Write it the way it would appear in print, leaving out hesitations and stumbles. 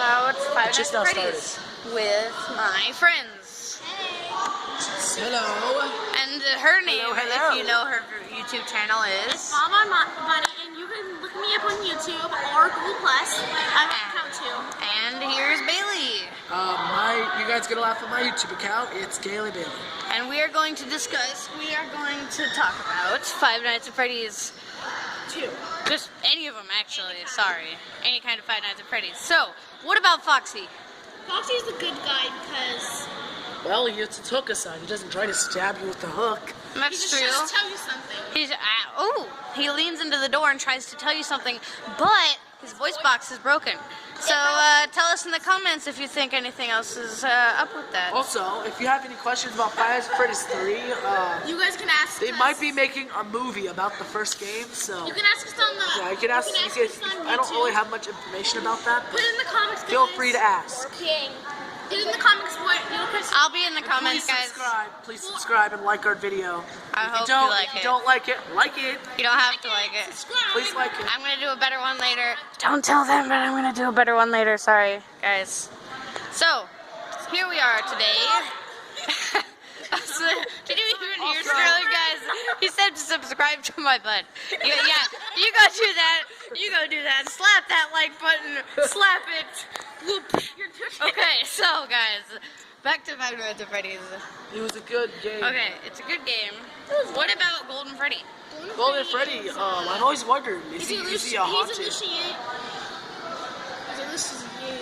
about Five Nights now at Freddy's with my friends. Hello. And her name, Hello. if you know her YouTube channel, is Mama Bunny, and you can look me up on YouTube or Google Plus. I have an account too. And here's Bailey. You guys gonna laugh at my YouTube account? It's Gaily Bailey. And we are going to talk about Five Nights at Freddy's 2. Just any of them, actually. Sorry. Any kind of Five Nights at Freddy's. So, what about Foxy? Foxy's the good guy because Well, he just took aside. He doesn't try to stab you with the hook. That's he true. just tries to tell you something. He leans into the door and tries to tell you something, but his voice box is broken. So tell us in the comments if you think anything else is up with that. Also, if you have any questions about Five Nights at Freddy's 3, You guys can ask they us. might be making a movie about the first game, so You can ask us on the. yeah, you can ask. us on I don't YouTube. really have much information about that, Put but it in the comments. feel guys. free to ask. Put it in the comments what you know. I'll be in the comments, guys. Please subscribe and like our video. I If hope you don't, you like if you it. don't like it, like it. You don't have to like it. Subscribe. Please like it. I'm gonna do a better one later. Don't tell them, but I'm gonna do a better one later. Sorry, guys. So, here we are today. Did you even hear Sterling, guys? He said to subscribe to my butt. Yeah, you go do that. You go do that. Slap that like button. Slap it. Whoop. Okay, so guys, back to Five Nights at Freddy's. It was a good game. Okay, it's a good game. What about Golden Freddy? Golden Freddy, I've always wondered, is he a haunted? He's a